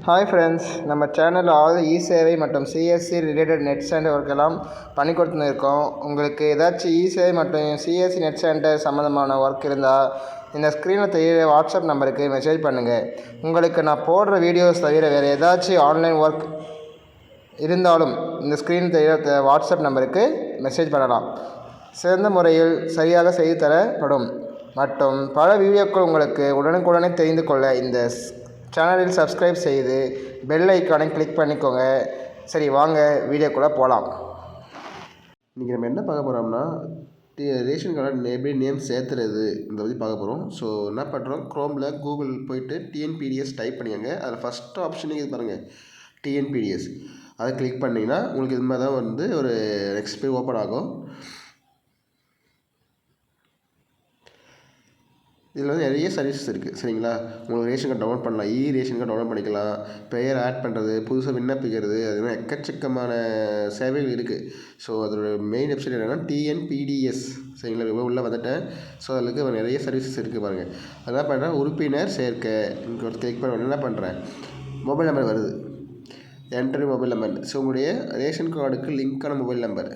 Hi friends, நம்ம சேனலில் இ சேவை மற்றும் சிஎஸ்சி ரிலேட்டட் நெட் சென்டர் ஒர்க்கெல்லாம் பண்ணி கொடுத்துருக்கோம். உங்களுக்கு ஏதாச்சும் இ சேவை மற்றும் சிஎஸ்சி நெட் சென்டர் சம்மந்தமான ஒர்க் இருந்தால் இந்த ஸ்க்ரீனில் தெரிய வாட்ஸ்அப் நம்பருக்கு மெசேஜ் பண்ணுங்கள். உங்களுக்கு நான் போடுற வீடியோஸ் தவிர வேறு ஏதாச்சும் ஆன்லைன் ஒர்க் இருந்தாலும் இந்த ஸ்க்ரீன் தெரிய வாட்ஸ்அப் நம்பருக்கு மெசேஜ் பண்ணலாம். சிறந்த முறையில் சரியாக செய்து தரப்படும் மற்றும் பல வீடியோக்கள் உங்களுக்கு உடனுக்குடனே தெரிந்து கொள்ள இந்த சேனலில் சப்ஸ்கிரைப் செய்து பெல் ஐக்கானை கிளிக் பண்ணிக்கோங்க. சரி, வாங்க வீடியோக்குள்ளே போகலாம். இன்றைக்கி நம்ம என்ன பார்க்க போகிறோம்னா ரேஷன் கார்டு எப்படி நேம் சேர்த்துறது இந்த பற்றி பார்க்க போகிறோம். ஸோ என்ன பண்ணுறோம், க்ரோமில் கூகுள் போய்ட்டு டிஎன்பிடிஎஸ் டைப் பண்ணிக்கோங்க. அதில் ஃபஸ்ட்டு ஆப்ஷனுக்கு இது பாருங்கள், டிஎன்பிடிஎஸ். அதை கிளிக் பண்ணிங்கன்னா உங்களுக்கு இது மாதிரி தான் வந்து ஒரு நெக்ஸ்ட் பேஜ் ஓப்பன் ஆகும். இதில் வந்து நிறைய சர்வீசஸ் இருக்குது, சரிங்களா. உங்களுக்கு ரேஷன் கார்டு டவுன்லோட் பண்ணலாம், ரேஷன் கார்டு டவுன்லோட் பண்ணிக்கலாம், பெயர் ஆட் பண்ணுறது, புதுசாக விண்ணப்பிக்கிறது, அது மாதிரி எக்கச்சக்கமான சேவைகள் இருக்குது. ஸோ அதோட மெயின் வெப்சைட் என்னென்னா டிஎன்பிடிஎஸ், சரிங்களா. உள்ளே வந்துட்டேன். ஸோ அதுக்கு நிறைய சர்வீசஸ் இருக்குது பாருங்கள். என்ன பண்ணுறேன், உறுப்பினர் சேர்க்க இங்கே கிளிக் பண்ண என்ன பண்ணுறேன், மொபைல் நம்பர் வருது, என்ட்ரி மொபைல் நம்பர். ஸோ உங்களுடைய ரேஷன் கார்டுக்கு லிங்க்கான மொபைல் நம்பர்,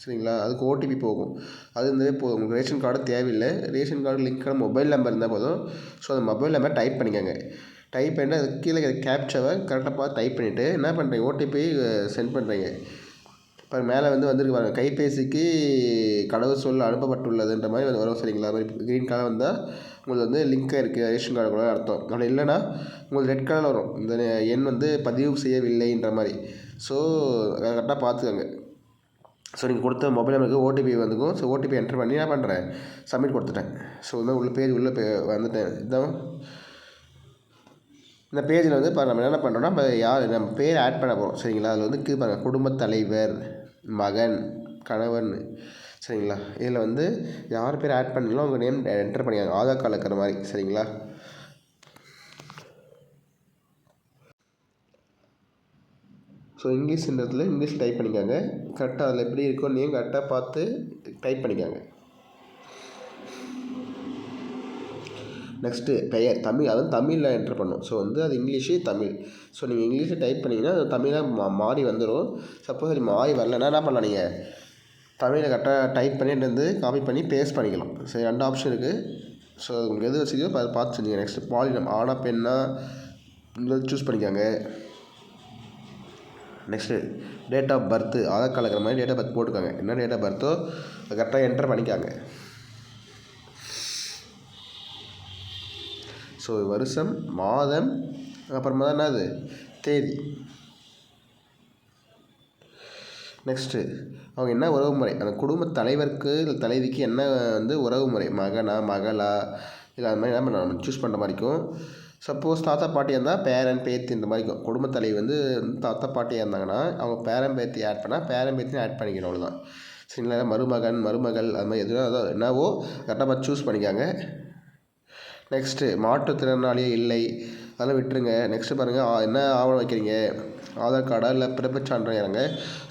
சரிங்களா. அதுக்கு ஓடிபி போகும். அது இருந்தாலே போதும், உங்களுக்கு ரேஷன் கார்டு தேவையில்லை. ரேஷன் கார்டு லிங்க்கான மொபைல் நம்பர் இருந்தால் போதும். ஸோ அந்த மொபைல் நம்பர் டைப் பண்ணிக்கோங்க. டைப் பண்ணிட்டு அதுக்கு கீழே கேப்சாவை கரெக்டாக பார்த்து டைப் பண்ணிவிட்டு என்ன பண்ணுறீங்க, ஓடிபி சென்ட் பண்ணுறீங்க. இப்போ மேலே வந்திருக்கு பாருங்கள், கைபேசிக்கு கடவுள் சொல் அனுப்பப்பட்டுள்ளதுன்ற மாதிரி வரும், சரிங்களா. மாதிரி க்ரீன் கலர் வந்தால் உங்களுக்கு வந்து லிங்காக இருக்குது ரேஷன் கார்டு கூட அர்த்தம். அப்படி இல்லைன்னா உங்களுக்கு ரெட் கலரில் வரும், இந்த எண் வந்து பதிவு செய்யவில்லைன்ற மாதிரி. ஸோ கரெக்டாக பார்த்துக்கோங்க. ஸோ நீங்கள் கொடுத்த மொபைல் நம்பருக்கு ஓடிபி வந்துக்கும். ஸோ ஓடிபி என்ட்ரு பண்ணி என்ன பண்ணுறேன், சப்மிட் கொடுத்துட்டேன். ஸோ இந்த உள்ள பேஜ் வந்துட்டேன். இதான் இந்த பேஜில் வந்து இப்போ நம்ம என்ன பண்ணுறோம்னா, நம்ம பேர் ஆட் பண்ண போகிறோம், சரிங்களா. அதில் வந்து பாருங்கள், குடும்பத் தலைவர், மகன், கணவன், சரிங்களா. இதில் வந்து யார் பேர் ஆட் பண்ணீங்களோ அவங்க நேம் என்ட்ரு பண்ணிக்காங்க, ஆதார் கார்டில் இருக்கிற மாதிரி, சரிங்களா. ஸோ இங்கிலீஷ்ன்றதுல இங்கிலீஷ் டைப் பண்ணிக்காங்க. கரெக்டாக அதில் எப்படி இருக்கோ நேம் கரெக்டாக பார்த்து டைப் பண்ணிக்காங்க. நெக்ஸ்ட்டு பெயர் தமிழ், அதுவும் தமிழில் என்ட்ரு பண்ணணும். ஸோ வந்து அது இங்கிலீஷு தமிழ். ஸோ நீங்கள் இங்கிலீஷில் டைப் பண்ணிங்கன்னா அது தமிழாக மாறி வந்துடும். சப்போஸ் அது மாறி வரலன்னா என்ன பண்ணலாம், நீங்கள் தமிழில் கரெக்டாக டைப் பண்ணிட்டு வந்து காப்பி பண்ணி பேஸ்ட் பண்ணிக்கலாம். சரி, 2 ஆப்ஷன் இருக்குது. ஸோ உங்களுக்கு எது வச்சுக்கோ அதை பார்த்து செஞ்சுங்க. நெக்ஸ்ட்டு பாலினம், ஆனா பெண்ணா சூஸ் பண்ணிக்காங்க. Next date of birth, Aadhaar கார்டில் இருக்கிற மாதிரி டேட் ஆஃப் பர்த் போட்டுக்காங்க. என்ன டேட் ஆஃப் பர்த்தோ அதை கரெக்டாக என்டர் பண்ணிக்காங்க. ஸோ வருஷம், மாதம், அப்புறமா தான் என்னது தேதி. நெக்ஸ்ட்டு அவங்க என்ன உறவு முறை, அந்த குடும்ப தலைவருக்கு இல்லை தலைவிக்கு என்ன வந்து உறவு முறை, மகனா மகளா இல்லை அது மாதிரி என்ன பண்ண நம்ம சூஸ் பண்ணுற மாதிரிக்கும். சப்போஸ் தாத்தா பாட்டியாக இருந்தால் பேரன் பேத்தி இந்த மாதிரிக்கும். குடும்பத் தலைவி வந்து தாத்தா பாட்டியாக இருந்தாங்கன்னா அவங்க பேரன் பேத்தி ஆட் பண்ணால் பேரன் பேத்தியும் ஆட் பண்ணிக்கணும், அவ்வளோதான், சரிங்களா. மருமகன் மருமகள் அது மாதிரி எதுவும் என்னவோ கரெக்டாக பார்த்து சூஸ் பண்ணிக்காங்க. நெக்ஸ்ட்டு மாற்றுத்திறனாளியே இல்லை அதெல்லாம் விட்டுருங்க. நெக்ஸ்ட்டு பாருங்கள், என்ன ஆவணம் வைக்கிறீங்க, ஆதார் கார்டா இல்லை பிறப்புச் சான்றிதழாங்க.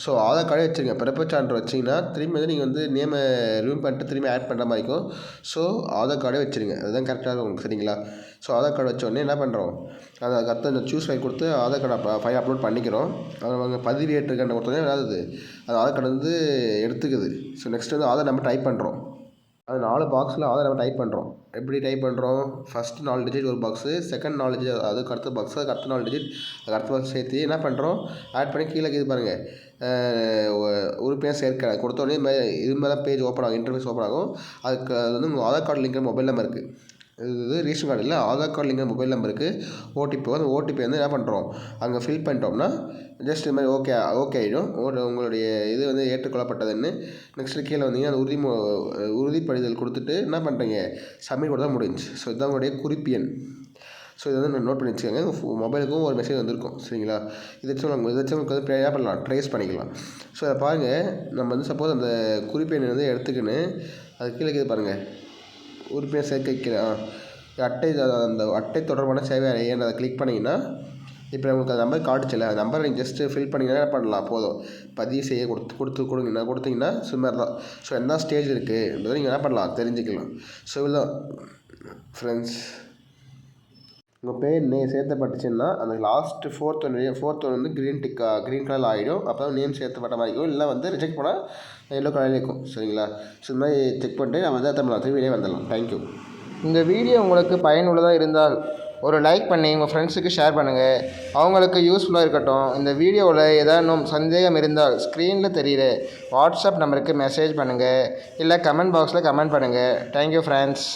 ஸோ ஆதார் கார்டே வச்சுருங்க. பிறப்புச் சான்று வச்சிங்கன்னா திரும்பி வந்து நீங்கள் வந்து நேமை ரிமூவ் பண்ணிட்டு திரும்பி ஆட் பண்ணுற மாதிரி இருக்கும். ஸோ ஆதார் கார்டே வச்சுருங்க, அதுதான் கரெக்டாக இருக்கும் உங்களுக்கு, சரிங்களா. ஸோ ஆதார் கார்டு வச்சோடனே என்ன பண்ணுறோம், அதை கரெக்டாக இந்த சூஸ் ஃபைல் கொடுத்து ஆதார் கார்டை ஃபைல் அப்லோட் பண்ணிக்கிறோம். அதை அவங்க பதிவேற்றுக்கண்ட கொடுத்தோன்னே அதாவது அது ஆதார் கார்டு வந்து எடுத்துக்குது. ஸோ நெக்ஸ்ட் வந்து ஆதார் நம்பர் டைப் பண்ணுறோம். அது 4 பாக்ஸில் ஆதார் நம்பர் டைப் பண்ணுறோம். எப்படி டைப் பண்ணுறோம், ஃபஸ்ட்டு 4 டிஜிட் ஒரு பாக்ஸு, செகண்ட் 4 டிஜிட் அதுக்கு அடுத்த பாக்ஸு, அதுக்கு அடுத்த 4 டிஜிட் அதுக்கு அடுத்த பாக்ஸ் சேர்த்து என்ன பண்ணுறோம், ஆட் பண்ணி கீழே இது பாருங்கள், உறுப்பினர் சேர்க்க கொடுத்தோடனே இது மாதிரி தான் பேஜ் ஓப்பன் ஆகும், இன்டர்ஃபேஸ் ஓப்பன் ஆகும். அதுக்கு அது வந்து உங்கள் Aadhaar card link mobile number இருக்குது. இது ரேஷன் கார்டு இல்லை, ஆதார் கார்டு லிங்க் மொபைல் நம்பருக்கு ஓடிபி அந்த ஓடிபி வந்து என்ன பண்ணுறோம் அங்கே ஃபில் பண்ணிட்டோம்னா ஜஸ்ட் இது மாதிரி ஓகே ஆகிடும். உங்களுடைய இது வந்து ஏற்றுக்கொள்ளப்பட்டதுன்னு. நெக்ஸ்ட்டு கீழே வந்தீங்கன்னா அந்த உறுதிப்படுதல் கொடுத்துட்டு என்ன பண்ணுறீங்க, சப்மிட் கொடுத்தா முடிஞ்சுச்சு. ஸோ இதுதான் உங்களுடைய குறிப்பு எண். ஸோ இதை வந்து நோட் பண்ணி வச்சுக்கோங்க. மொபைலுக்கும் ஒரு மெசேஜ் வந்திருக்கும், சரிங்களா. இதை வச்சு உங்களுக்கு வந்து என்ன பண்ணலாம், ட்ரேஸ் பண்ணிக்கலாம். ஸோ அதை பாருங்கள், நம்ம வந்து சப்போஸ் அந்த குறிப்பு எண் வந்து எடுத்துக்கின்னு அது கீழே இது பாருங்கள், உறுப்பினர் சேர்க்க அட்டை, அந்த அட்டை தொடர்பான சேவை அறையை அதை கிளிக் பண்ணிங்கன்னா இப்போ உங்களுக்கு அந்த நம்பர் காட்டுச்சில்ல, அந்த நம்பரை நீங்கள் ஜஸ்ட்டு ஃபில் பண்ணிங்கன்னா என்ன பண்ணலாம், போதும் பதிவு செய்ய கொடுத்தீங்கன்னா சுமார் தான். ஸோ என்ன ஸ்டேஜ் இருக்குன்றதை நீங்கள் என்ன பண்ணலாம் தெரிஞ்சுக்கலாம். ஸோ இதுதான் ஃப்ரெண்ட்ஸ். உங்கள் பேர் சேர்த்தப்பட்டுச்சுன்னா அந்த லாஸ்ட்டு ஃபோர்த் ஒன் வந்து க்ரீன் கலரில் ஆகிடும். அப்போ தான் நேம் சேர்த்தப்பட்ட மாதிரி இருக்கும். இல்லை வந்து ரிஜெக்ட் பண்ணால் எல்லோ கலரில் இருக்கும். சரிங்களா? ஸோ இது மாதிரி செக் பண்ணிட்டு நம்ம வந்து திரும்பி வெளியே வந்துடலாம். தேங்க்யூ. இந்த வீடியோ உங்களுக்கு பயனுள்ளதாக இருந்தால் ஒரு லைக் பண்ணி உங்கள் ஃப்ரெண்ட்ஸுக்கு ஷேர் பண்ணுங்கள். அவங்களுக்கு யூஸ்ஃபுல்லாக இருக்கட்டும். இந்த வீடியோவில் ஏதானும் சந்தேகம் இருந்தால் ஸ்க்ரீனில் தெரிகிற வாட்ஸ்அப் நம்பருக்கு மெசேஜ் பண்ணுங்கள், இல்லை கமெண்ட் பாக்ஸில் கமெண்ட் பண்ணுங்கள். Thank you friends.